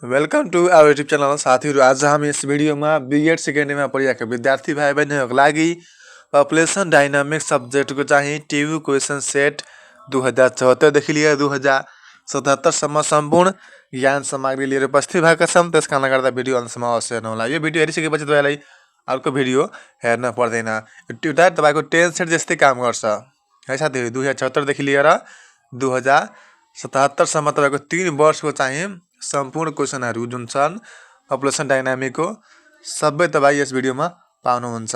Welcome to our YouTube channel साथीहरु। आज हामी यस भिडियोमा बीएड सेकेन्ड इयरमा पढिरहेका विद्यार्थी भाइ बहिनीहरुको लागि पपुलेसन डायनामिक्स सब्जेक्टको चाहिँ टियु क्वेशन सेट 2074 देखि लिएर 2077 सम्म सम्पूर्ण ज्ञान सामग्री लिएर उपस्थित भएका छौं। त्यसकारणले गर्दा भिडियो अन्तसम्म अवश्य हेर्नुहोला। यो भिडियो हेरिसकेपछि तपाईलाई अर्को भिडियो हेर्न पर्दैन। एउटा तपाईको 10 सेट जस्तै काम गर्छ है साथीहरु। 2076 देखि लिएर 2077 सम्म तपाईको 3 वर्षको चाहिँ सम्पूर्ण क्वेशनहरु जुन छन् पपुलेसन डायनामिकको सबै तपाई यस भिडियोमा पाउनुहुन्छ।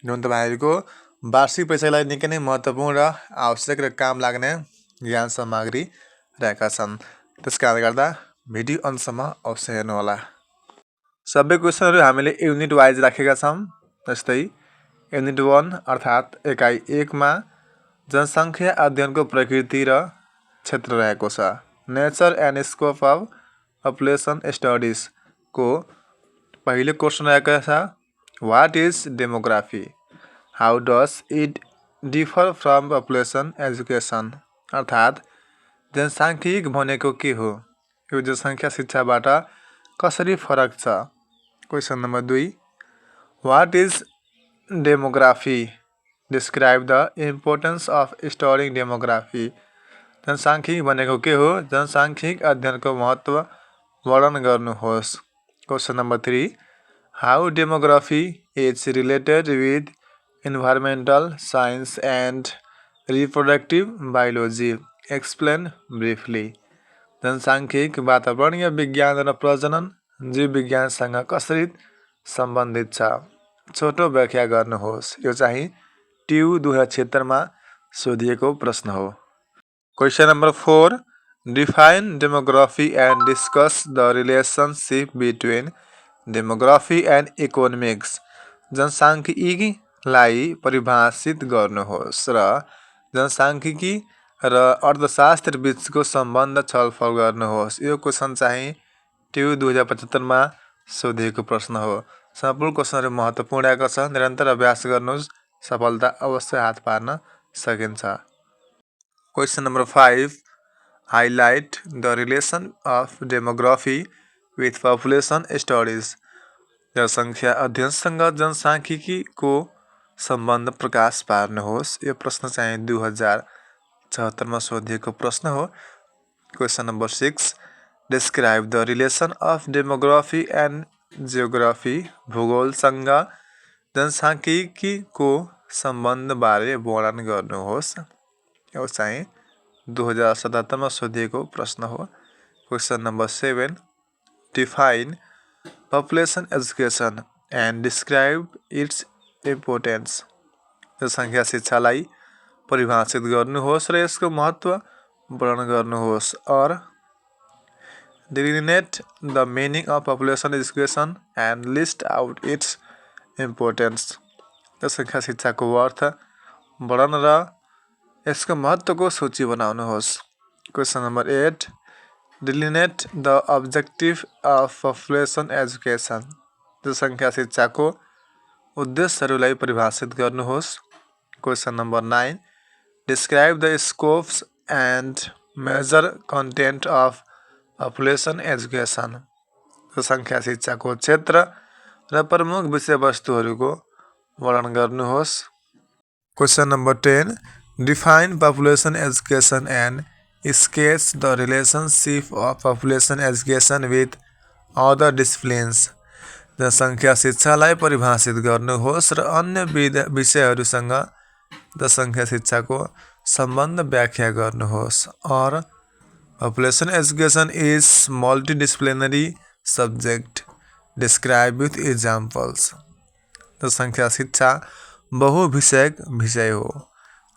जुन तपाईहरुको वार्षिक परीक्षालाई निकै नै महत्त्वपूर्ण र आवश्यक र काम लाग्ने ज्ञान सामग्री रहेका छन्। त्यसकारणले गर्दा भिडियो अन्तसम्म अवश्य हेर्नु होला। सबै क्वेशनहरु हामीले युनिट वाइज राखेका छौं। जस्तै युनिट 1 अर्थात एकाइ 1 मा जनसंख्या अध्ययनको प्रकृति र क्षेत्र रहेको छ। Nature and scope of population studies को पहिलो क्वेशन रहेको छ। What is demography? How does it differ from population education? अर्थात जनसांख्यिक भनेको के हो? यो जनसंख्या शिक्षाबाट कसरी फरक छ? Question number 2 what is demography? Describe the importance of studying demography. जनसांख्यिक भनेको के हो? जनसांख्यिक अध्ययनको महत्त्व वर्णन गर्नुहोस्। Question number 3 how demography is related with environmental science and reproductive biology. Explain briefly. जनसांख्यिक वातावरणीय विज्ञान र प्रजनन जीव विज्ञानसँग कसरी सम्बन्धित छ? छोटो व्याख्या गर्नुहोस्। यो चाहिँ टियु 2076 मा सोधिएको प्रश्न हो। Question number 4 Define demography and discuss the relationship between demography and economics. जनसांख्यिकीलाई परिभाषित गर्नुहोस् र जनसांख्यिकी र अर्थशास्त्र बीचको सम्बन्ध छलफल गर्नुहोस्। यो क्वेशन चाहिँ टियु 2075 मा सोधिएको प्रश्न हो। सम्पूर्ण क्वेशनहरु महत्त्वपूर्ण रहेको छ। निरन्तर अभ्यास गर्नुहोस्, सफलता अवश्य हात पार्न सकिन्छ। Question number 5 Highlight the relation of demography with population studies. जनसंख्या अध्ययनसँग जनसांख्यिकीको सम्बन्ध प्रकाश पार्नुहोस्। यो प्रश्न चाहिँ 2076 मा सोधिएको प्रश्न हो। Question number 6 Describe the relation of demography and geography. भूगोलसँग जनसांख्यिकीको सम्बन्धबारे वर्णन गर्नुहोस्। यो चाहिँ 2077 मा सोधिएको प्रश्न हो। Question number 7 Define population education and describe its importance. जनसंख्या शिक्षालाई परिभाषित गर्नुहोस् र यसको महत्त्व वर्णन गर्नुहोस्। और delineate the meaning of population education and list out its importance. जनसंख्या शिक्षाको अर्थ वर्णन र यसको महत्त्वको सूची बनाउनुहोस्। Question number 8 Delineate the objective of population education. जनसंख्या शिक्षाको उद्देश्यहरूलाई परिभाषित गर्नुहोस्। Question number 9 Describe the scopes and major content of population education. जनसंख्या शिक्षाको क्षेत्र र प्रमुख विषयवस्तुहरूको वर्णन गर्नुहोस्। Question number 10 Define population education and sketch the relationship of population education with other disciplines. जनसंख्या शिक्षालाई परिभाषित गर्नुहोस् र अन्य विषयहरूसँग जनसंख्या शिक्षाको सम्बन्ध व्याख्या गर्नुहोस्। और population education is multidisciplinary subject. Describe with examples. जनसंख्या शिक्षा बहुविषयक विषय हो।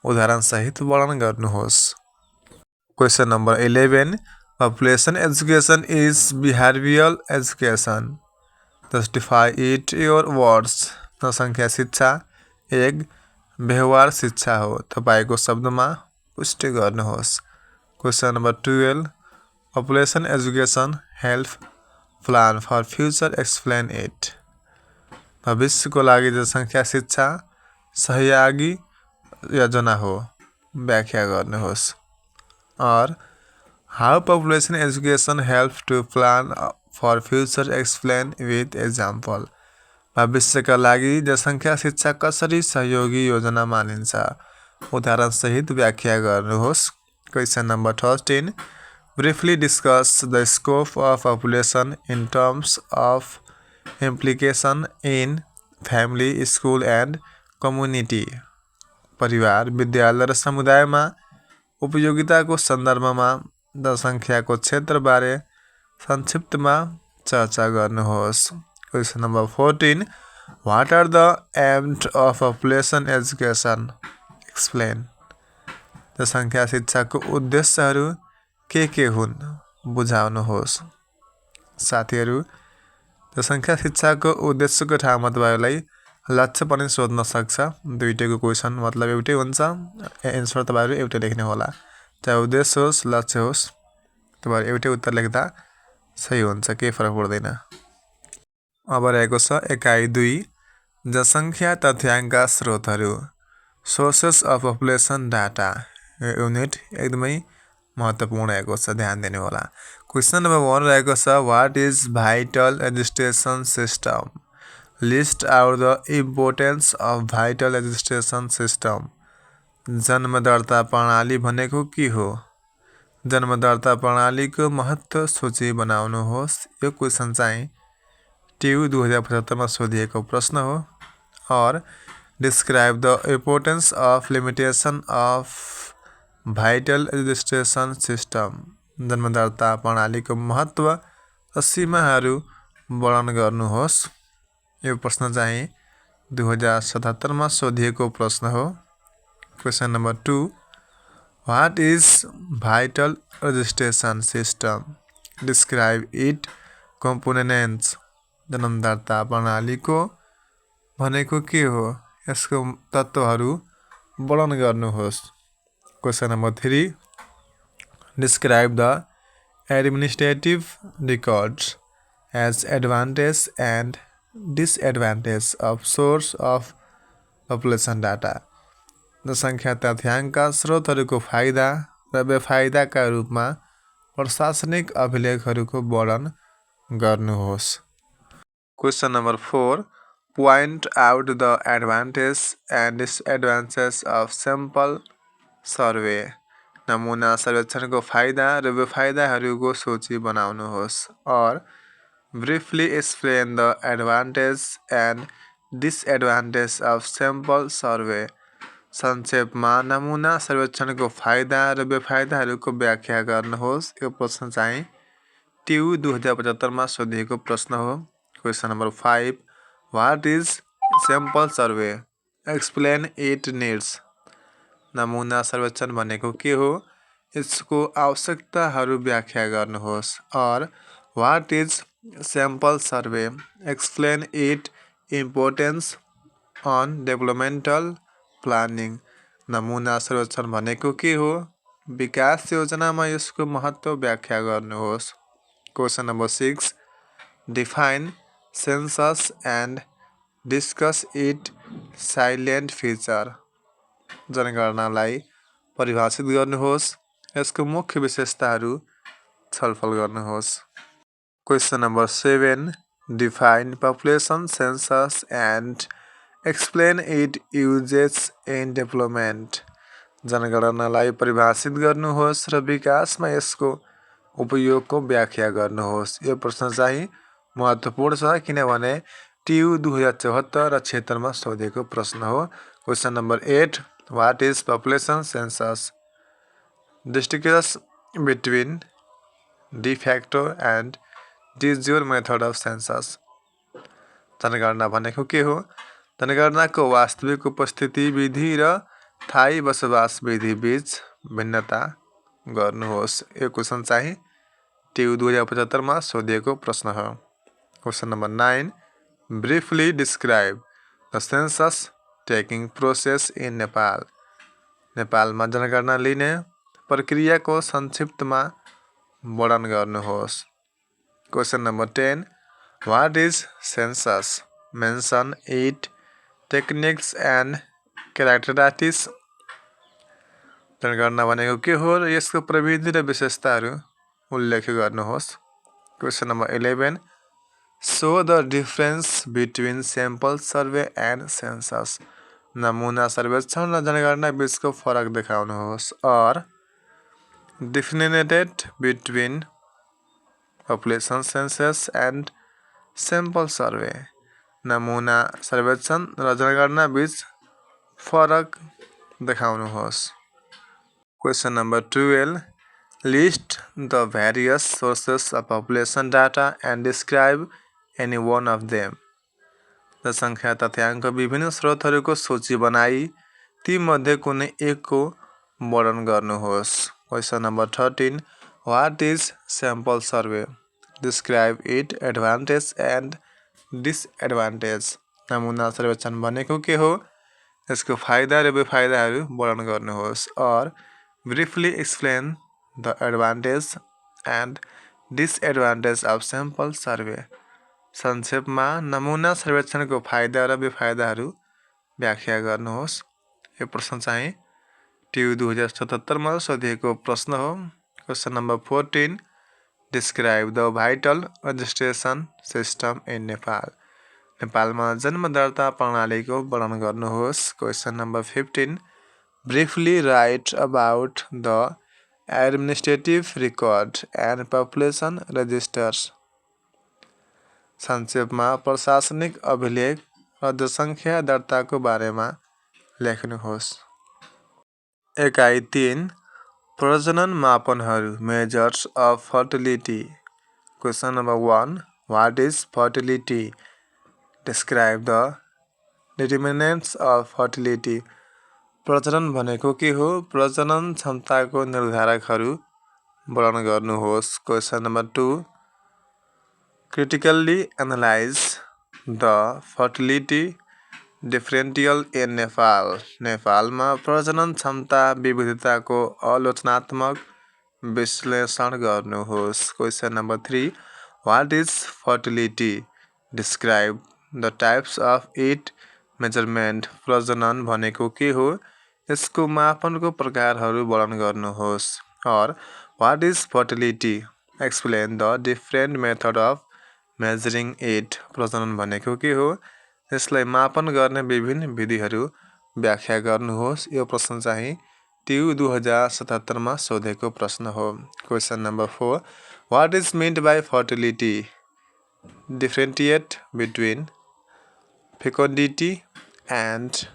उदाहरण सहित वर्णन गर्नुहोस्। Question number 11 Population education is behavioral education. Justify it your words. जनसंख्या शिक्षा एक व्यवहार शिक्षा हो। तपाईको शब्दमा पुष्टि गर्नुहोस्। Question number 12 Population education help plan for future. Explain it. भविष्यको लागि जनसंख्या शिक्षा सहयोगी योजना हो। व्याख्या गर्नुहोस्। और how population education helps to plan for future explain with example. भविष्यका लागि जनसङ्ख्या शिक्षा कसरी सहयोगी योजना मानिन्छ, उदाहरणसहित व्याख्या गर्नुहोस्। Question number 13, briefly discuss the scope of population in terms of implication in family, school and community. परिवार, विद्यालय र समुदायमा उपयोगिताको सन्दर्भमा जनसङ्ख्याको क्षेत्रबारे संक्षिप्तमा चर्चा गर्नुहोस्। Question number 14, what are the aimed of population education, explain. जनसङ्ख्या शिक्षाको उद्देश्यहरू के हुन्, बुझाउनुहोस्। साथीहरू, जनसङ्ख्या शिक्षाको उद्देश्यको ठाउँमा तपाईँलाई लक्ष्य पनि सोध्न सक्छ। दुईटैको क्वेसन मतलब एउटै हुन्छ, एन्सर तपाईँहरू एउटै लेख्ने होला। चाहे उद्देश्य होस् लक्ष्य होस्, तपाईँहरू एउटै उत्तर लेख्दा सही हुन्छ, केही फरक पर्दैन। अब रहेको छ एकाइ 2, जनसङ्ख्या तथ्याङ्क स्रोतहरू, sources of population data. Unit एकदमै महत्त्वपूर्ण रहेको छ, ध्यान दिनु होला। क्वेसन नम्बर 1 रहेको छ what is vital registration system, list out the importance of vital registration system. जन्म दर्ता प्रणाली भनेको के हो? जन्म दर्ता प्रणालीको महत्त्व सूची बनाउनुहोस्। यो क्वेसन चाहिँ ट्यु 2075 मा सोधिएको प्रश्न हो। और describe the importance of limitation of vital registration system. जन्म दर्ता प्रणालीको महत्त्व र सीमाहरू वर्णन गर्नुहोस्। यो प्रश्न चाहिँ 2077 मा सोधिएको प्रश्न हो। Question number 2, what is vital registration system, describe it components. जन्म दर्ता प्रणालीको भनेको के हो, यसको तत्त्वहरू वर्णन गर्नुहोस्। Question number 3, describe the administrative records as advantage and disadvantage of source of population data. जनसङ्ख्या तथ्याङ्क स्रोतहरूको फाइदा र बेफाइदाका रूपमा प्रशासनिक अभिलेखहरूको वर्णन गर्नुहोस्। Question number 4, point out the advantage and disadvantage of sample survey. नमुना सर्वेक्षणको फाइदा र बेफाइदाहरूको सूची बनाउनुहोस्। और briefly explain the advantage and disadvantage of sample survey. संक्षेपमा नमुना सर्वेक्षणको फाइदा र बेफाइदाहरूको व्याख्या गर्नुहोस्। यो प्रश्न चाहिँ ट्यु 2075 मा सोधिएको प्रश्न हो। Question number 5, what is sample survey, explain it needs. नमुना सर्वेक्षण भनेको के हो, यसको आवश्यकताहरू व्याख्या गर्नुहोस्। और what is sample survey, explain it importance on developmental planning. नमुना सर्वेक्षण भनेको के हो, विकास योजनामा यसको महत्त्व व्याख्या गर्नुहोस्। Question number 6, define census and discuss it salient feature. जनगणनालाई परिभाषित गर्नुहोस्, यसको मुख्य विशेषताहरू छलफल गर्नुहोस्। Question number 7, define population census and explain it uses in development. जनगणनालाई परिभाषित गर्नुहोस् र विकासमा यसको उपयोगको व्याख्या गर्नुहोस्। यो प्रश्न चाहिँ महत्त्वपूर्ण छ, किनभने ट्यु 2074 र 76 मा सोधेको प्रश्न हो। Question number 8, what is population census, distinguish between de facto and de jure method of census. जनगणना भनेको के हो, जनगणनाको वास्तविक उपस्थिति विधि र थायी बसोबास विधि बीच भिन्नता गर्नुहोस्। यो क्वेसन चाहिँ ट्यु 2075 मा सोधिएको प्रश्न हो। Question number 9, briefly describe the census taking process in Nepal. नेपालमा जनगणना लिने प्रक्रियाको संक्षिप्तमा वर्णन गर्नुहोस्। Question number 10, what is census, mention it techniques and characteristics. जनगणना भनेको के हो र यसको प्रविधि र विशेषताहरू उल्लेख गर्नुहोस्। Question number 11. Show the difference between sample survey and census. नमूना सर्वेक्षण र जनगणना बीचको फरक देखाउनुहोस्. और differentiate between population census and sample survey. नमूना सर्वेक्षण र जनगणना बीच फरक देखाउनुहोस्. Question number 12. List the various sources of population data and describe any one of them. जनसङ्ख्या तथ्याङ्क विभिन्न स्रोतहरूको सूची बनाई ती मध्ये कुनै एकको वर्णन गर्नुहोस्. Question number 13. What is sample survey? Describe its advantage and disadvantage. नमुना सर्वेक्षण भनेको के हो? यसको फाइदा र बेफाइदाहरू वर्णन गर्नुहोस्. और briefly explain the advantage and disadvantage of sample survey. संक्षेपमा नमुना सर्वेक्षणको फाइदा र बेफाइदाहरू व्याख्या गर्नुहोस्. यो प्रश्न चाहिँ TU 2077 मा सोधिएको प्रश्न हो. Question number 14. Describe the vital registration system in Nepal. नेपालमा जन्म दर्ता प्रणालीको वर्णन गर्नुहोस्. Question number 15. Briefly write about the administrative record and population registers. संक्षेपमा प्रशासनिक अभिलेख र जनसङ्ख्या दर्ताको बारेमा लेख्नुहोस्. एकाइ 3. प्रजनन मापनहरू measures of fertility. Question number 1. What is fertility? Describe the determinants of fertility. प्रजनन भनेको के हो? प्रजनन क्षमताको निर्धारकहरू वर्णन गर्नुहोस्. Question number 2. Critically analyze the fertility differential in Nepal. नेपालमा प्रजनन क्षमता विविधताको आलोचनात्मक विश्लेषण गर्नुहोस्. Question number 3. What is fertility? Describe the types of its measurement. प्रजनन भनेको के हो? यसको मापनको प्रकारहरू वर्णन गर्नुहोस्. और what is fertility? Explain the different method of measuring it. प्रजनन भनेको के हो? यसलाई मापन गर्ने विभिन्न विधिहरू व्याख्या गर्नुहोस्. यो प्रश्न चाहिँ TU 2077 मा सोधेको प्रश्न हो. Question number 4. What is meant by fertility? Differentiate between fecundity and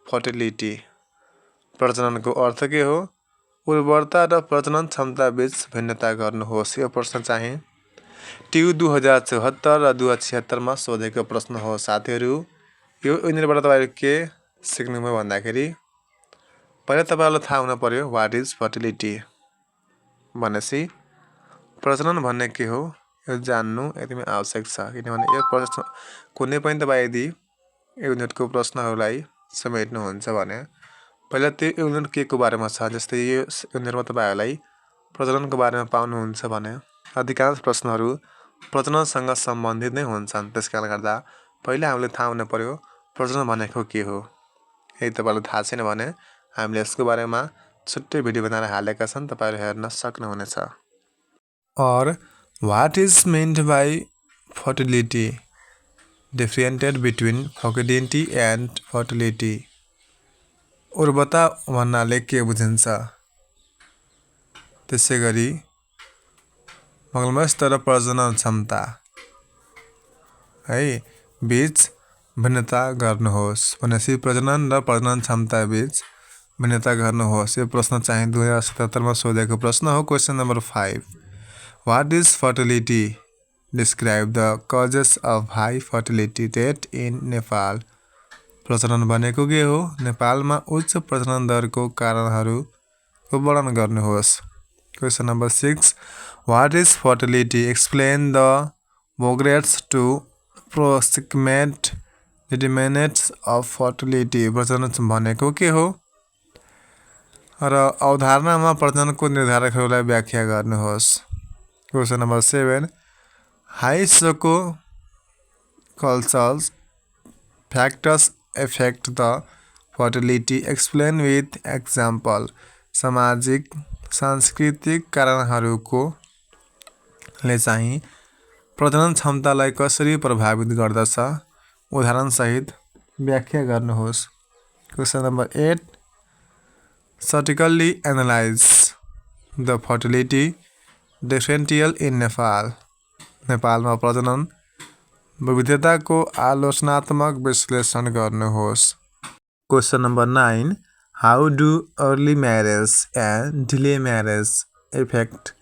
fertility. प्रजननको अर्थ के हो? उर्वरता र प्रजनन क्षमता बीच भिन्नता गर्नुहोस्. यो प्रश्न चाहिँ TU 2074 र 2076 मा सोधेको प्रश्न हो. साथीहरू, यो यिनीबाट तपाईँहरू के सिक्नुभयो भन्दाखेरि पहिला तपाईँहरूलाई थाहा हुन पर्यो वाट इज फर्टिलिटी भनेपछि प्रजनन भन्ने के हो यो जान्नु एकदमै आवश्यक छ. किनभने यो प्रश्न कुनै पनि तपाईँ यदि युनिटको प्रश्नहरूलाई समेट्नुहुन्छ भने पहिला त्यो युनिट के को बारेमा छ. जस्तै यो युनिटमा तपाईँहरूलाई प्रजननको बारेमा पाउनुहुन्छ भने अधिकांश प्रश्नहरू प्रजननसँग सम्बन्धित नै हुन्छन्. त्यसकारणले गर्दा पहिला हामीले थाहा हुन पर्यो प्रजनन भनेको के हो. यदि तपाईँलाई थाहा छैन भने हामीले यसको बारेमा छुट्टै भिडियो बनाएर हालेका छन्, तपाईँहरू हेर्न सक्नुहुनेछ. Or what is meant by fertility? Differentiate between fertility and fertility. उर्वरता भन्नाले के बुझिन्छ? त्यसै गरी मगलमस्त र प्रजनन क्षमता है बीच भिन्नता गर्नुहोस्. भनेपछि प्रजनन र प्रजनन क्षमता बीच भिन्नता गर्नुहोस्. यो प्रश्न चाहिँ 2077 मा सोधेको प्रश्न हो. Question number 5. What is fertility? Describe the causes of high fertility rate in Nepal. प्रजनन भनेको के हो? नेपालमा उच्च प्रजनन दरको कारणहरूको वर्णन गर्नुहोस्. Question number 6. What is fertility? Explain the progress to proximate determinants of fertility. प्रजनन भनेको के हो र अवधारणामा प्रजननको निर्धारकहरूलाई व्याख्या गर्नुहोस्. Question number 7. How socio cultural factors affect the fertility. Explain with example. सामाजिक सांस्कृतिक कारणहरूको ले चाहिँ प्रजनन क्षमतालाई कसरी प्रभावित गर्दछ उदाहरणसहित व्याख्या गर्नुहोस्। Question number 8 critically analyse the fertility differential in Nepal. नेपालमा प्रजनन विविधताको आलोचनात्मक विश्लेषण गर्नुहोस्। Question number 9 how do early marriage and delay marriage affect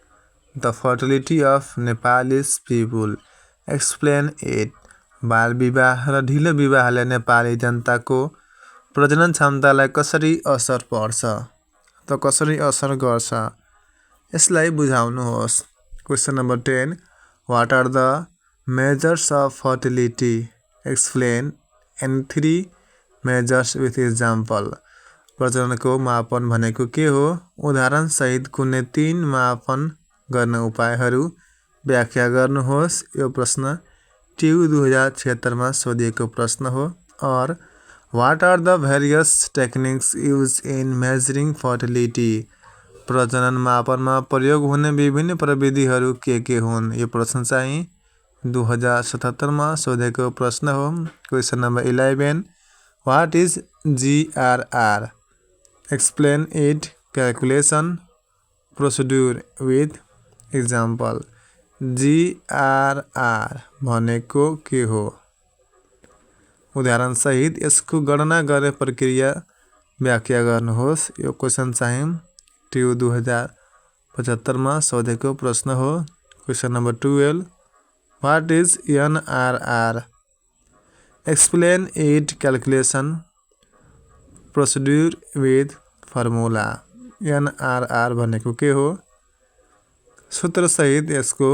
the fertility of Nepalese people explain it. बाल विवाह र ढिलो विवाहले नेपाली जनताको प्रजनन क्षमतालाई कसरी असर पर्छ त कसरी असर गर्छ यसलाई बुझाउनुहोस्। Question number 10 what are the measures of fertility explain and 3 measures with example. प्रजननको मापन भनेको के हो उदाहरणसहित कुनै 3 मापन गर्ने उपायहरू व्याख्या गर्नुहोस्। यो प्रश्न ट्यु 2076 मा सोधिएको प्रश्न हो। और what are the various techniques use in measuring fertility. प्रजनन मापनमा प्रयोग हुने विभिन्न प्रविधिहरू के हुन्। यो प्रश्न चाहिँ 2077 मा सोधेको प्रश्न हो। Question number 11 what is GRR explain it calculation procedure with example. GRR भनेको के हो उदाहरणसहित यसको गणना गर्ने प्रक्रिया व्याख्या गर्नुहोस्। यो क्वेसन चाहिँ ट्यु 2075 मा सोधेको प्रश्न हो। Question number 12 what is NRR explain it calculation procedure with formula. NRR भनेको के हो सूत्रसहित यसको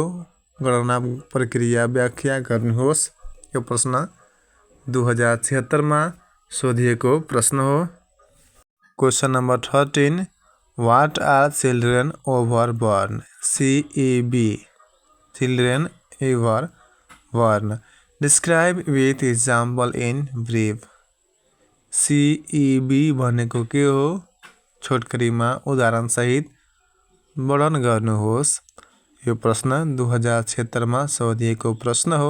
गणना प्रक्रिया व्याख्या गर्नुहोस्। यो प्रश्न 2076 मा सोधिएको प्रश्न हो। Question number 13 what are children over born CEB children ever born describe with example in brief. CEB भनेको के हो छोटकरीमा उदाहरणसहित वर्णन गर्नुहोस्। यो प्रश्न 2076 मा सोधिएको प्रश्न हो।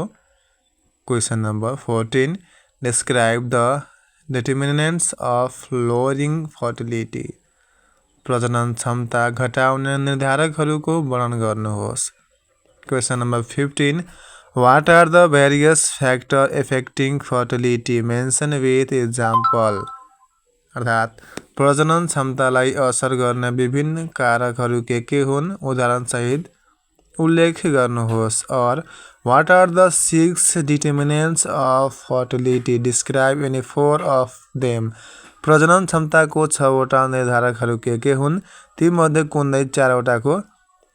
Question number 14 describe the determinants of lowering fertility. प्रजनन क्षमता घटाउने निर्धारकहरूको वर्णन गर्नुहोस्। Question number 15 what are the various factor affecting fertility mention with example. अर्थात् प्रजनन क्षमतालाई असर गर्ने विभिन्न कारकहरू के हुन् उदाहरणसहित उल्लेख गर्नुहोस्। और what are the 6 determinants of fertility describe any 4 of them. प्रजनन क्षमताको 6वटा निर्धारकहरू के हुन् तीमध्ये कुनै 4वटाको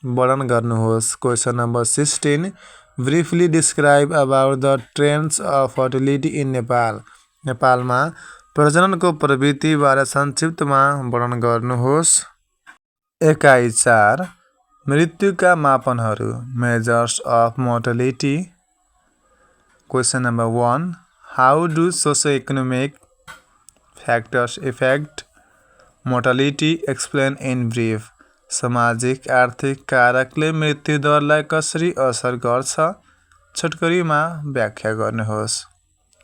वर्णन गर्नुहोस्। Question number 16 briefly describe about the trends of fertility in Nepal. नेपालमा प्रजननको प्रवृत्तिबारे संक्षिप्तमा वर्णन गर्नुहोस्। एकाइ 4 मृत्युका मापनहरू measures of mortality. Question number 1 how do socio economic factors effect mortality explain in brief. सामाजिक आर्थिक कारकले मृत्यु दरलाई कसरी असर गर्छ छोटकरीमा व्याख्या गर्नुहोस्।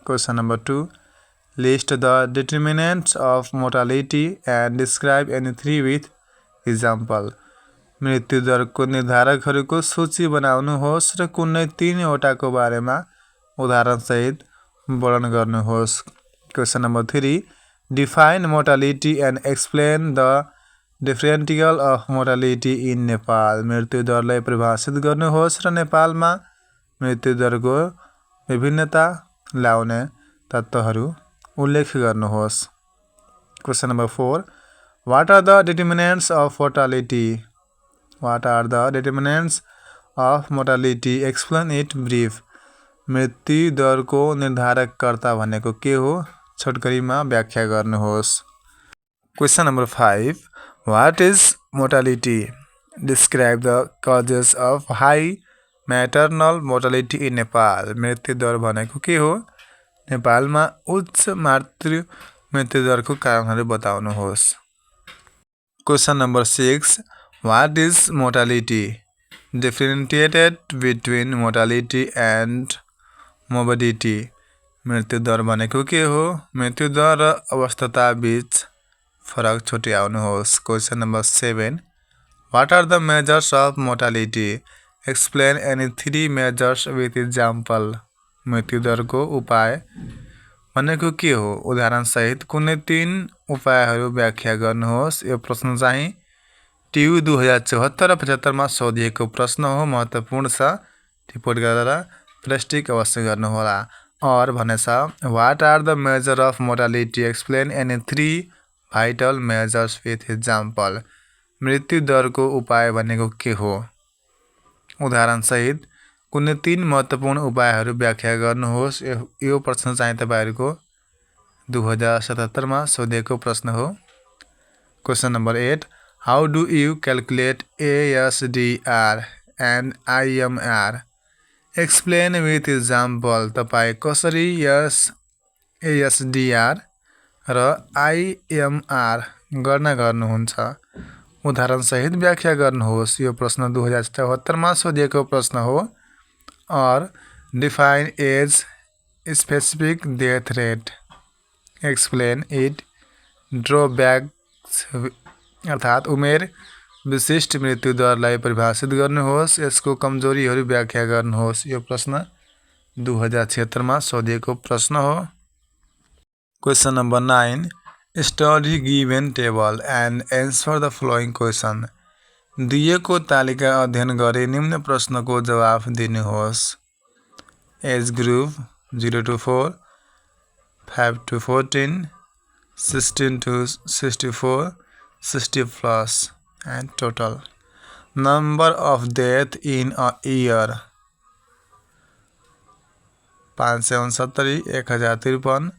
Question number 2 list the determinants of mortality and describe any 3 with example. मृत्यु दरको निर्धारकहरूको सूची बनाउनुहोस् र कुनै 3वटाको बारेमा उदाहरणसहित वर्णन गर्नुहोस्। Question number 3 define mortality and explain the differential of mortality in Nepal. मृत्यु दरलाई परिभाषित गर्नुहोस् र नेपालमा मृत्यु दरको विभिन्नता ल्याउने तत्त्वहरू उल्लेख गर्नुहोस्। Question number 4 what are the determinants of mortality. What are the determinants of mortality explain it brief. मृत्यु दरको निर्धारककर्ता भनेको के हो छोटकरीमा व्याख्या गर्नुहोस्। Question number 5 what is mortality describe the causes of high maternal mortality in Nepal. मृत्यु दर भनेको के हो नेपालमा उच्च मातृ मृत्यु दरको कारणहरू बताउनुहोस्। Question number 6 what is mortality differentiated between mortality and morbidity. मृत्युदर भनेको के हो? मृत्युदर र अवस्थता बीच फरक छुट्याउनुहोस्। Question number 7, what are the measures of mortality? Explain any 3 measures with example. मृत्युदरको उपाय भनेको के हो? उदाहरणसहित कुनै 3 उपायहरू व्याख्या गर्नुहोस्। यो प्रश्न चाहिँ TU 2074 र 75 मा सोधिएको प्रश्न हो। महत्त्वपूर्ण छ, टिप्पणी गरेर प्लास्टिक अवश्य गर्नुहोला। और भनेछ what are the major of mortality? Explain any 3 vital measures with example. मृत्युदरको उपाय भनेको के हो? उदाहरणसहित कुनै 3 महत्त्वपूर्ण उपायहरू व्याख्या गर्नुहोस्। यो प्रश्न चाहिँ तपाईहरुको 2077 मा सोधिएको प्रश्न हो। Question number 8, how do you calculate ASDR and IMR? Explain with example. तपाईँ कसरी ASDR र IMR गणना गर्नुहुन्छ? उदाहरणसहित व्याख्या गर्नुहोस्। यो प्रश्न 2074 मा सोधिएको प्रश्न हो। और define age specific death rate. Explain it drawbacks अर्थात् उमेर विशिष्ट मृत्युदरलाई परिभाषित गर्नुहोस्। यसको कमजोरीहरू व्याख्या गर्नुहोस्। यो प्रश्न 2076 मा सोधिएको प्रश्न हो। Question number 9, study given table and answer the following question. दिएको तालिका अध्ययन गरी निम्न प्रश्नको जवाफ दिनुहोस्। Age group 0 to 4, 5 to 14, 16 to 64, 60 plus, and total. Number of death in a year 569, 1053,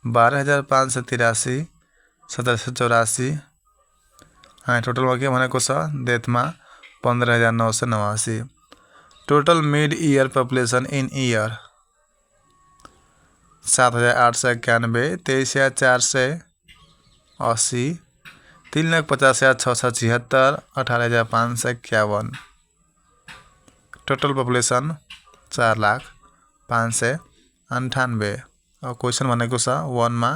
12583, 1784। टोटलमा के भनेको छ? डेथमा 15989। Total mid year population in year 7891, 23480, 350,676, 18,551। Total population 4,05,98। Or question भनेको छ 1 मा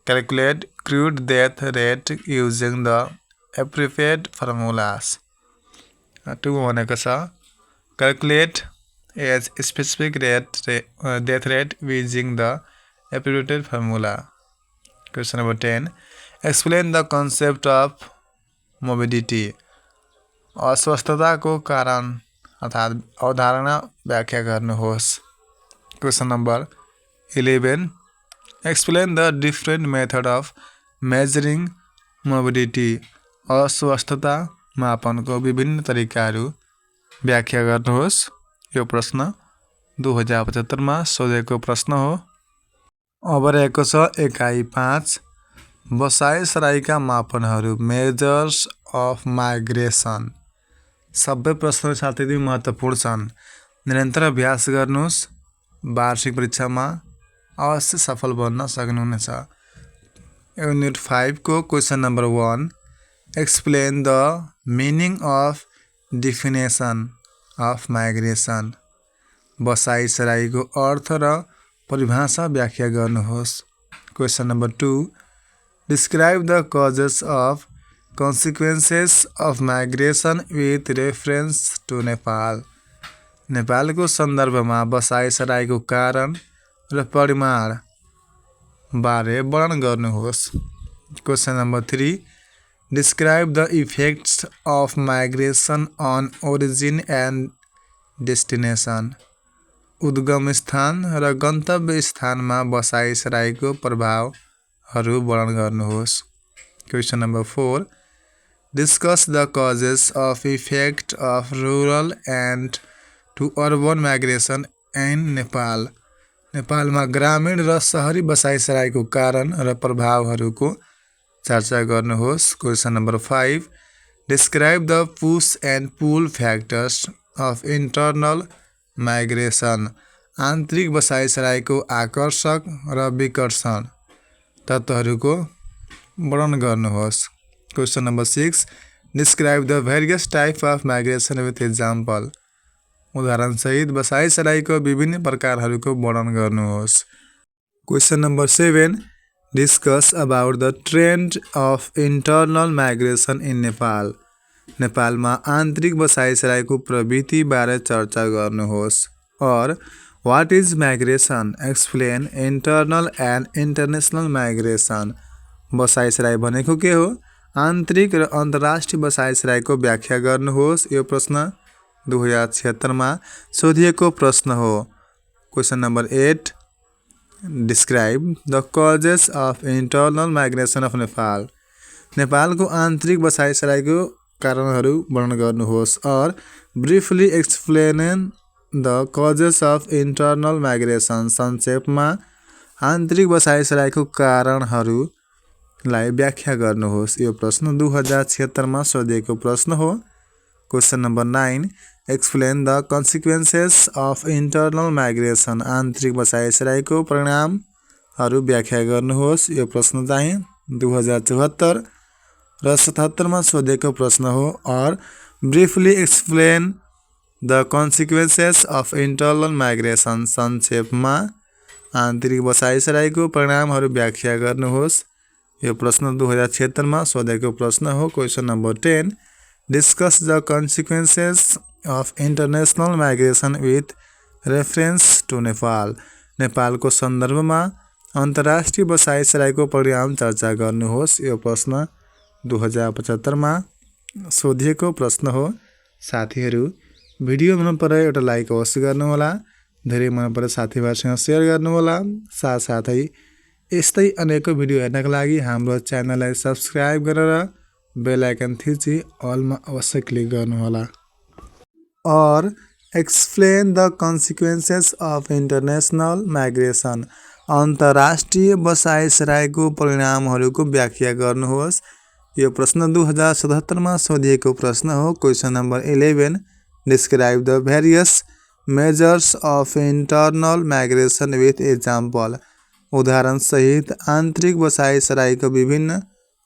calculate crude death rate using the appropriate formulas. 2 भनेको छ calculate age specific death rate using the appropriate formula. Question number 10, explain the concept of morbidity. अस्वस्थताको कारण अर्थात् अवधारणा व्याख्या गर्नुहोस्। Question number 11, explain the different method of measuring morbidity. अस्वस्थता मापनको विभिन्न तरिकाहरू व्याख्या गर्नुहोस्। यो प्रश्न 2075 मा सोधेको प्रश्न हो। अब रहेको छ एकाइ 5, बसाइसराईका मापनहरू मेजर्स अफ माइग्रेसन। सबै प्रश्न साथै महत्त्वपूर्ण छन्। निरन्तर अभ्यास गर्नुहोस्। वार्षिक परीक्षामा अवश्य सफल बन्न सक्नुहुनेछ। युनिट 5 को question number 1, explain the meaning of definition of migration. बसाइसराईको अर्थ र परिभाषा व्याख्या गर्नुहोस्। Question number 2, describe the causes of consequences of migration with reference to Nepal. नेपालको सन्दर्भमा बसाइसराईको कारण र परिमाण बारे वर्णन गर्नुहोस्। Question number 3, describe the effects of migration on origin and destination. उद्गम स्थान र गन्तव्य स्थानमा बसाइसराईको प्रभावहरू वर्णन गर्नुहोस्। Question number 4, discuss the causes of effect of rural and to urban migration in Nepal. नेपालमा ग्रामीण र सहरी बसाइसराईको कारण र प्रभावहरूको चर्चा गर्नुहोस्। Question number 5, describe the push and pull factors of internal migration. आन्तरिक बसाइसराईको आकर्षक र विकर्षण तत्त्वहरूको वर्णन गर्नुहोस्। Question number 6, describe the various type of migration with example. उदाहरण सहित बसाई सराईको विभिन्न प्रकारहरूको वर्णन गर्नुहोस्। Question number 7 discuss about the trend of internal migration in Nepal. नेपालमा आन्तरिक बसाई सराईको प्रवृत्ति बारे चर्चा गर्नुहोस्। और what is migration, explain internal and international migration. बसाई सराई भनेको के हो, आन्तरिक र अन्तर्राष्ट्रिय बसाई सराईको व्याख्या गर्नुहोस्। यो प्रश्न 2076 मा सोधिएको प्रश्न हो। Question number 8 describe the causes of internal migration of Nepal. नेपालको आन्तरिक बसाई सराईको कारणहरू वर्णन गर्नुहोस्। और briefly explain the causes of internal migration. संक्षेपमा आन्तरिक बसाई सराईको कारणहरूलाई व्याख्या गर्नुहोस्। यो प्रश्न 2076 मा सोधिएको प्रश्न हो। Question number 9 explain the consequences of internal migration. आन्तरिक बसाई सराईको परिणामहरू व्याख्या गर्नुहोस्। यो प्रश्न चाहिँ 2074 र 77 मा सोधिएको प्रश्न हो। और briefly explain the consequences of internal migration. संक्षेपमा आन्तरिक बसाई सराईको परिणामहरू व्याख्या गर्नुहोस्। यो प्रश्न 2076 मा सोधेको प्रश्न हो। Question number 10 discuss the consequences of international migration with reference to Nepal. नेपालको सन्दर्भमा अन्तर्राष्ट्रिय बसाई सराईको परिणाम चर्चा गर्नुहोस्। यो प्रश्न 2075 मा सोधिएको प्रश्न हो। साथीहरू भिडियो मन परे एउटा लाइक अवश्य गर्नुहोला, धेरै मन परे साथीभाइसँग सेयर गर्नुहोला। साथसाथै यस्तै अनेकौं भिडियो हेर्नका लागि हाम्रो च्यानललाई सब्स्क्राइब गरेर बेल आइकन थिची अलमा अवश्य क्लिक गर्नुहोला। और explain the consequences of international migration. अन्तर्राष्ट्रिय बसाई सराईको परिणामहरूको व्याख्या गर्नुहोस्। यो प्रश्न 2077 मा सोधिएको प्रश्न हो। Question number 11 describe the various measures of internal migration with example. उदाहरण सहित आन्तरिक बसाई सराईको विभिन्न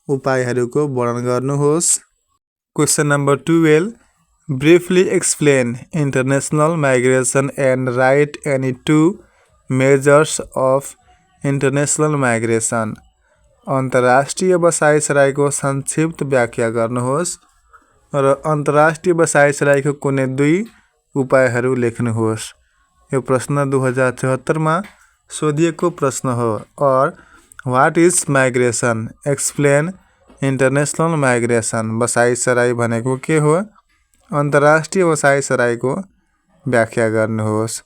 उपायहरूको वर्णन गर्नुहोस्। Question number 12 briefly explain international migration and write any two measures of international migration. अन्तर्राष्ट्रिय बसाई सराईको संक्षिप्त व्याख्या गर्नुहोस्। र अन्तर्राष्ट्रिय बसाई सराईको कुनै 2 उपायहरू लेख्नुहोस्। यो प्रश्न 2074 मा सोधिएको प्रश्न हो। और what is migration, explain international migration. बसाई सराई भनेको के हो, अन्तर्राष्ट्रिय बसाई सराईको व्याख्या गर्नुहोस्।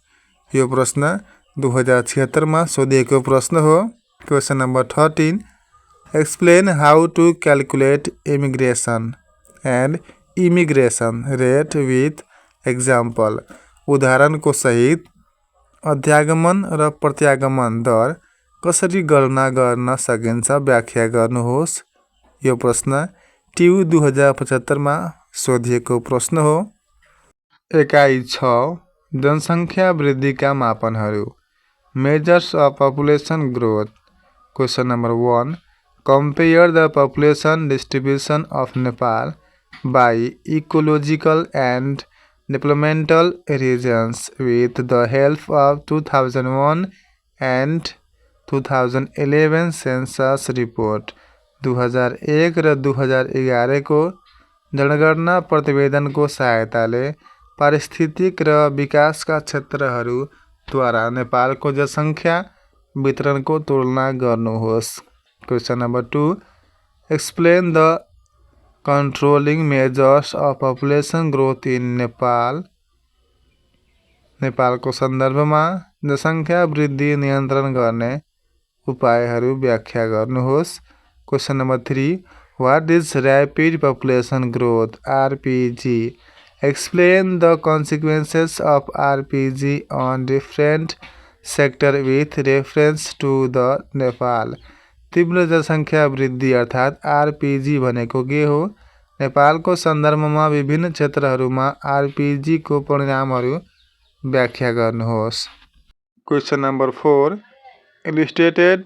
यो प्रश्न 2076 मा सोधिएको प्रश्न हो। Question number 13 explain how to calculate immigration and immigration rate with example. उदाहरणको सहित अध्यागमन र प्रत्यागमन दर कसरी गणना गर्न सकिन्छ व्याख्या गर्नुहोस्। यो प्रश्न ट्यु 2075 मा सोधिएको प्रश्न हो। एकाइ 6 जनसङ्ख्या वृद्धिका मापनहरू। Measures of population growth. Question number 1 compare the population distribution of Nepal by ecological and developmental regions with the help of 2001 and 2011 census report। 2001 र 2011 को जनगणना प्रतिवेदनको सहायताले पारिस्थितिक र विकासका क्षेत्रहरूद्वारा नेपालको जनसङ्ख्या वितरणको तुलना गर्नुहोस्। Question number 2 explain the controlling measures of population growth in Nepal. नेपालको सन्दर्भमा जनसङ्ख्या वृद्धि नियन्त्रण गर्ने उपायहरू व्याख्या गर्नुहोस्। Question number 3 what is rapid population growth RPG. Explain the consequences of RPG on different sector with reference to the Nepal. तीव्र जनसङ्ख्या वृद्धि अर्थात् आरपीजी भनेको के हो, नेपालको सन्दर्भमा विभिन्न क्षेत्रहरूमा आरपीजी को परिणामहरू व्याख्या गर्नुहोस्। Question number 4 illustrated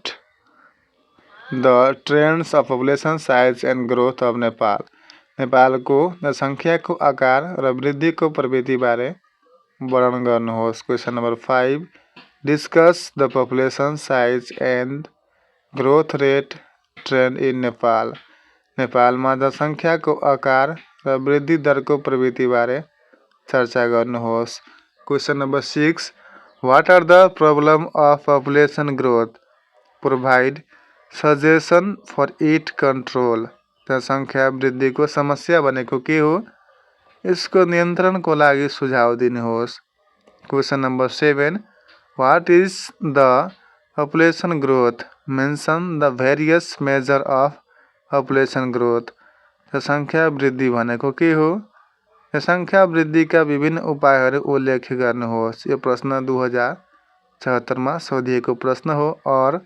the trends of population size and growth of Nepal. नेपालको जनसङ्ख्याको आकार र वृद्धिको प्रवृत्ति बारे वर्णन गर्नुहोस्। Question number 5 discuss the population size and growth rate trained in Nepal. नेपालमा जनसङ्ख्याको आकार र वृद्धि दरको प्रवृत्ति बारे चर्चा गर्नुहोस्। Question number 6 what are the problem of population growth provide suggestion for it control. जनसङ्ख्या वृद्धिको समस्या भनेको के हो, यसको नियन्त्रणको लागि सुझाव दिनुहोस्। Question number 7 what is the population growth mention the various major of population growth. जनसङ्ख्या वृद्धि भनेको के हो, जनसङ्ख्या वृद्धिका विभिन्न उपायहरू उल्लेख गर्नुहोस्। यो प्रश्न 2076मा सोधिएको प्रश्न हो। और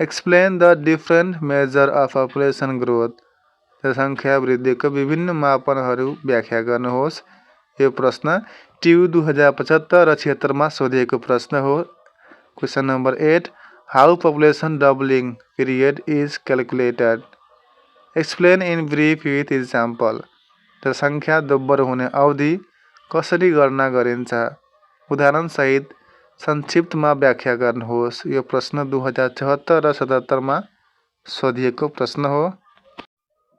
explain the different major of population growth. जनसङ्ख्या वृद्धिको विभिन्न मापनहरू व्याख्या गर्नुहोस्। यो प्रश्न ट्यु 2075 र 76मा सोधिएको प्रश्न हो। Question number 8 how population doubling period is calculated. Explain in brief with example. जनसङ्ख्या दोब्बर हुने अवधि कसरी गणना गरिन्छ, उदाहरणसहित संक्षिप्तमा व्याख्या गर्नुहोस्। यो प्रश्न 2074 र 77मा सोधिएको प्रश्न हो।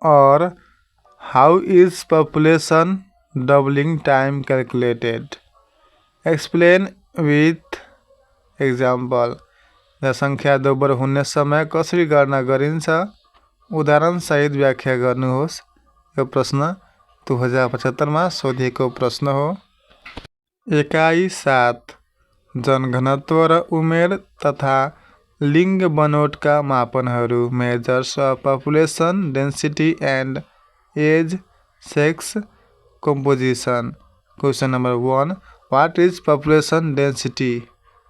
Or how is population doubling time calculated. Explain with example. जनसङ्ख्या दोब्बर हुने समय कसरी गणना गरिन्छ, उदाहरणसहित व्याख्या गर्नुहोस्। यो प्रश्न 2075मा सोधिएको प्रश्न हो। एकाइ 7 जनघनत्व र उमेर तथा लिङ्ग बनोटका मापनहरू measures of population density and age sex composition. Question number 1 what is population density.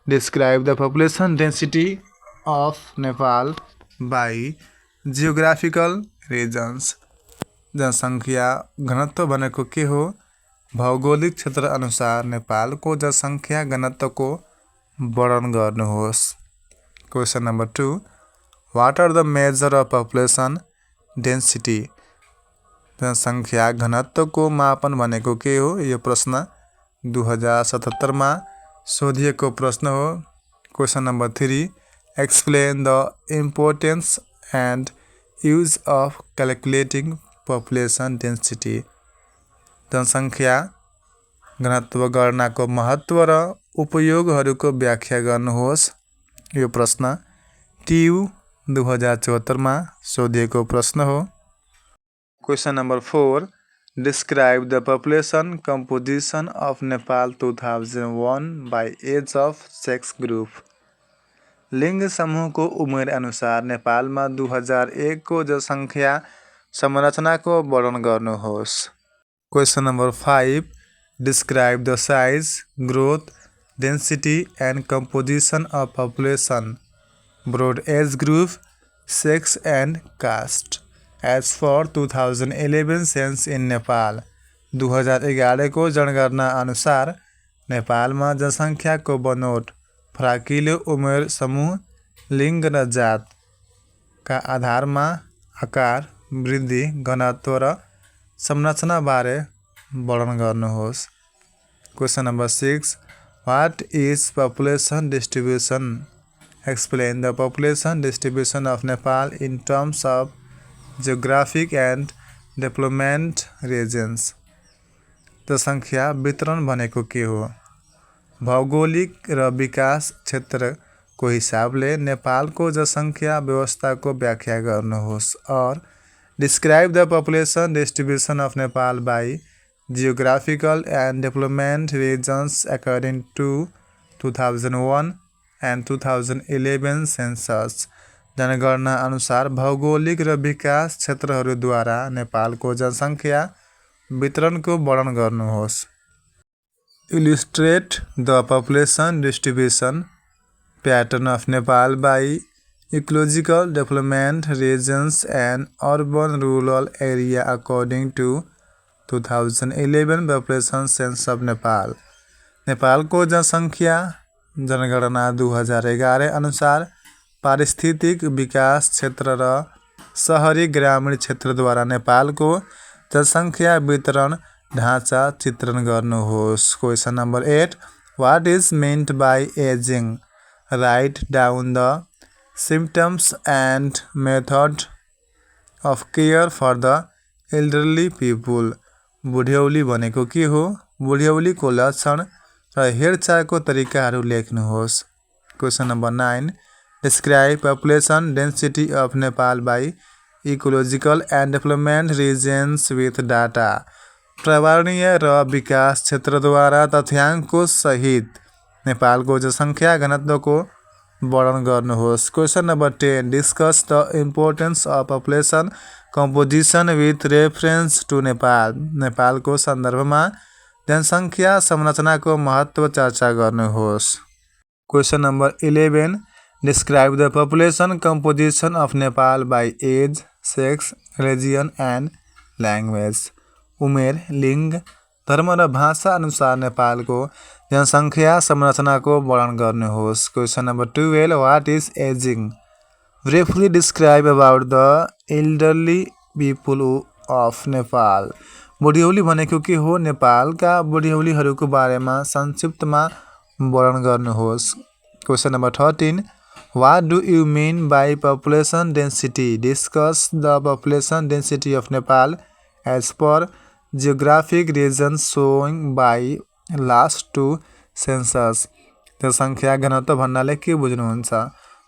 Describe the population density of Nepal by geographical regions. जनसङ्ख्या घनत्व भनेको के हो, भौगोलिक क्षेत्र अनुसार नेपालको जनसङ्ख्या घनत्वको वर्णन गर्नुहोस्। Question number 2 what are the major of population density. जनसङ्ख्या घनत्वको मापन भनेको के हो, यो प्रश्न 2077मा सोधिएको प्रश्न हो। Question number 3 explain the importance and use of calculating population density. जनसङ्ख्या घनत्व गणनाको महत्त्व र उपयोगहरूको व्याख्या गर्नुहोस्। यो प्रश्न ट्यु 2074मा सोधिएको प्रश्न हो। Question number 4 describe the population composition of Nepal 2001 by age of sex group. लिङ्ग समूहको उमेर अनुसार नेपालमा 2001 को जनसङ्ख्या संरचनाको वर्णन गर्नुहोस्। Question number 5 describe the size, growth, density and composition of population broad age group, sex and caste as for 2011 census in Nepal. 2011 को जनगणना अनुसार नेपालमा जनसङ्ख्याको बनोट फराकिलो उमेर समूह, लिङ्ग र जातका आधारमा आकार, वृद्धि, घनत्व र संरचनाबारे वर्णन गर्नुहोस्। Question number 6 what is population distribution. Explain the population distribution of Nepal in terms of geographic and development regions. जनसङ्ख्या वितरण भनेको के हो, भौगोलिक र विकास क्षेत्रको हिसाबले नेपालको जनसङ्ख्या व्यवस्थाको व्याख्या गर्नुहोस्। Or describe the population distribution of Nepal by geographical and development regions according to 2001 and 2011 census. जनगणना अनुसार भौगोलिक र विकास क्षेत्रहरूद्वारा नेपालको जनसङ्ख्या वितरणको वर्णन गर्नुहोस्। Illustrate the population distribution pattern of Nepal by ecological development regions and urban rural area according to 2011 population census of Nepal. नेपालको जनसङ्ख्या जनगणना 2011 अनुसार पारिस्थितिक विकास क्षेत्र र सहरी ग्रामीण क्षेत्रद्वारा नेपालको जनसङ्ख्या वितरण ढाँचा चित्रण गर्नुहोस्। Question number 8 what is meant by ageing? Write down the symptoms and method of care for the elderly people. बुढ्यौली भनेको के हो? बुढ्यौलीको लक्षण र हेरचाहको तरिकाहरू लेख्नुहोस्। Question number 9 describe population density of Nepal by ecological and development regions with data. पर्यावरणीय र विकास क्षेत्रद्वारा तथ्याङ्कको सहित नेपालको जनसङ्ख्या घनत्वको वर्णन गर्नुहोस्। Question number 10 discuss the importance of population composition with reference to Nepal. नेपालको सन्दर्भमा जनसङ्ख्या संरचनाको महत्त्व चर्चा गर्नुहोस्। Question number 11 describe the population composition of Nepal by age, sex, religion and language. उमेर, लिङ्ग, धर्म र भाषा अनुसार नेपालको जनसङ्ख्या संरचनाको वर्णन गर्नुहोस्। Question number 12 what is ageing? Briefly describe about the elderly people of Nepal. बुढ्यौली भनेको के हो? नेपालका बुढ्यौलीहरूको बारेमा संक्षिप्तमा वर्णन गर्नुहोस्। Question number 13 what do you mean by population density? Discuss the population density of Nepal as per geographic region showing by last 2 census. जनसङ्ख्या घनत्व भन्नाले के बुझ्नुहुन्छ?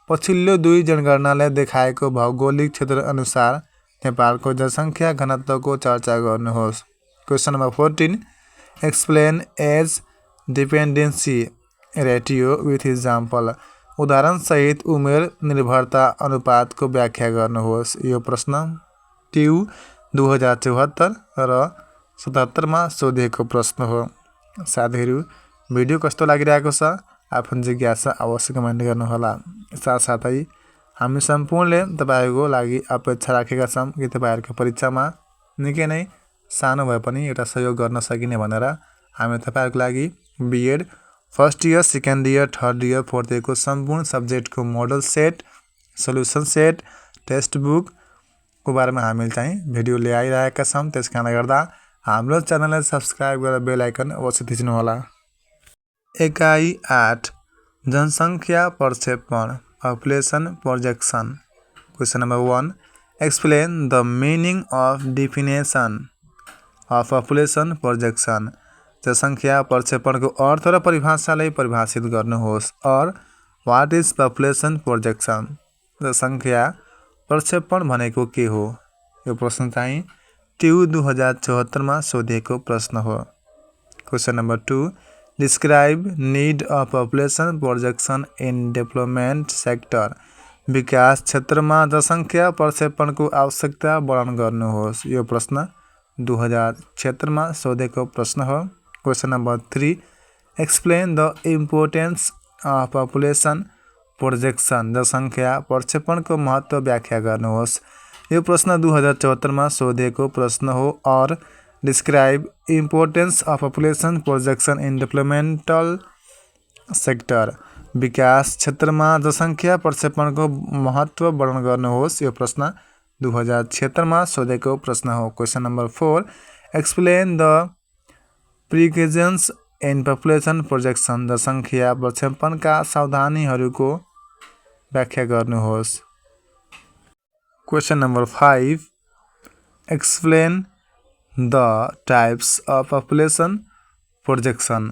पछिल्लो 2 जनगणनाले देखाएको भौगोलिक क्षेत्र अनुसार नेपालको जनसङ्ख्या घनत्वको चर्चा गर्नुहोस्। Question number 14 explain age dependency ratio with example. उदाहरणसहित उमेर निर्भरता अनुपातको व्याख्या गर्नुहोस्। यो प्रश्न ट्यु 2074 र 77 सोधिएको प्रश्न हो। साथीहरू भिडियो कस्तो लागिरहेको छ? आफ्नो जिज्ञासा अवश्य कमेन्ट गर्नुहोला। साथसाथै हामी सम्पूर्णले तपाईँहरूको लागि अपेक्षा राखेका छौँ कि तपाईँहरूको परीक्षामा निकै नै सानो भए पनि एउटा सहयोग गर्न सकिने भनेर हामी तपाईँहरूको लागि B Ed first year, second year, third year, fourth इयरको सम्पूर्ण सब्जेक्टको model set, solution set, text बुकको बारेमा हामीले चाहिँ भिडियो ल्याइरहेका छौँ। त्यस कारणले गर्दा हाम्रो च्यानललाई सब्सक्राइब गरेर बेल आइकन अवश्य थिच्नुहोला। एकाइ 8 जनसङ्ख्या प्रक्षेपण population projection. Question number 1 explain the meaning of definition of population projection. जनसङ्ख्या प्रक्षेपणको अर्थ र परिभाषालाई परिभाषित गर्नुहोस्। और वाट इज पपुलेसन प्रोजेक्सन? जनसङ्ख्या प्रक्षेपण भनेको के हो? यो प्रश्न चाहिँ ट्यु 2074 सोधिएको प्रश्न हो। Question number 2 describe need of population projection in development sector. विकास क्षेत्रमा जनसङ्ख्या प्रक्षेपणको आवश्यकता वर्णन गर्नुहोस्। यो प्रश्न 2076 सोधेको प्रश्न हो। Question number 3 explain the importance of population projection. जनसङ्ख्या प्रक्षेपणको महत्त्व व्याख्या गर्नुहोस्। यो प्रश्न 2074 सोधेको प्रश्न हो। और describe importance of population projection in developmental sector. विकास क्षेत्रमा जनसङ्ख्या प्रक्षेपणको महत्त्व वर्णन गर्नुहोस्। यो प्रश्न 2076 सोधेको प्रश्न हो। Question number 4 explain the precautions in population projection. जनसङ्ख्या प्रक्षेपणका सावधानीहरूको व्याख्या गर्नुहोस्। Question number 5 explain the types of population projection.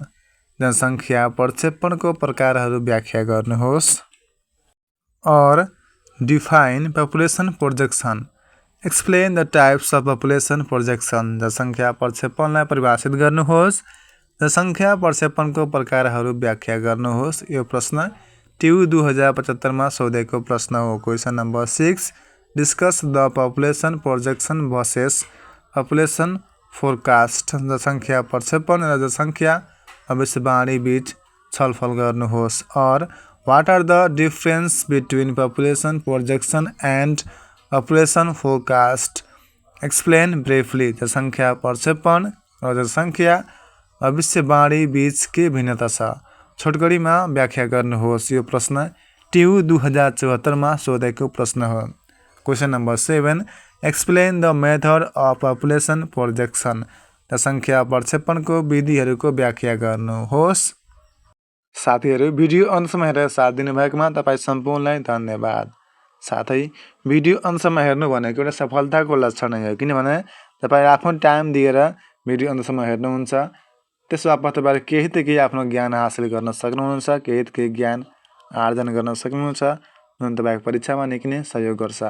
जनसङ्ख्या प्रक्षेपणको प्रकारहरू व्याख्या गर्नुहोस्। Or define population projection. Explain the types of population projection. जनसङ्ख्या प्रक्षेपणलाई परिभाषित गर्नुहोस्। जनसङ्ख्या प्रक्षेपणको प्रकारहरू व्याख्या गर्नुहोस्। यो प्रश्न ट्यु 2075 सोधेको प्रश्न हो। Question number 6 discuss the population projection versus population forecast. जनसङ्ख्या प्रक्षेपण र जनसङ्ख्या भविष्यवाणी बीच छलफल गर्नुहोस्। और what are the difference between population projection and population forecast? Explain briefly. जनसङ्ख्या प्रक्षेपण र जनसङ्ख्या भविष्यवाणी बीच के भिन्नता छ? छोटकरीमा व्याख्या गर्नुहोस्। यो प्रश्न ट्यु 2074 सोधेको प्रश्न हो। Question number 7 explain the method of population projection, जनसङ्ख्या प्रक्षेपणको विधिहरूको व्याख्या गर्नुहोस्। साथीहरू भिडियो अन्तसम्म हेरेर साथ दिनुभएकोमा तपाईँ सम्पूर्णलाई धन्यवाद। साथै भिडियो अन्तसम्म हेर्नु भनेको एउटा सफलताको लक्षण हो, किनभने तपाईँ आफ्नो टाइम दिएर भिडियो अन्तसम्म हेर्नुहुन्छ। त्यसो बापत तपाईँले केही त केही आफ्नो ज्ञान हासिल गर्न सक्नुहुन्छ, केही त केही ज्ञान आर्जन गर्न सक्नुहुन्छ, जुन तपाईँको परीक्षामा निकै नै सहयोग गर्छ।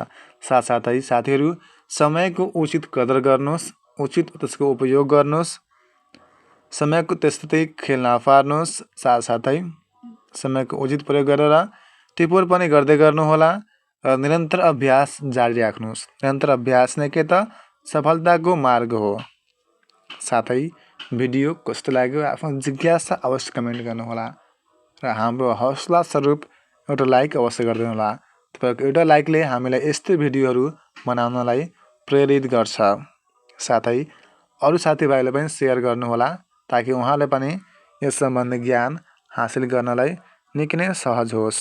साथसाथै साथीहरू समयको उचित कदर गर्नुहोस्, उचित त्यसको उपयोग गर्नुहोस्, समयको त्यस्तै खेल नपार्नुहोस्। साथसाथै समयको उचित प्रयोग गरेर टिपोर पनि गर्दै गर्नुहोला र निरन्तर अभ्यास जारी राख्नुहोस्। निरन्तर अभ्यास नै के त सफलताको मार्ग हो। साथै भिडियो कस्तो लाग्यो आफ्नो जिज्ञासा अवश्य कमेन्ट गर्नुहोला र हाम्रो हौसला स्वरूप एउटा लाइक अवश्य गरिदिनुहोला। तपाईँको एउटा लाइकले हामीलाई यस्तै भिडियोहरू बनाउनलाई प्रेरित गर्छ। साथै अरू साथीभाइलाई पनि सेयर गर्नुहोला ताकि उहाँले पनि यस सम्बन्धी ज्ञान हासिल गर्नलाई निकै नै सहज होस्।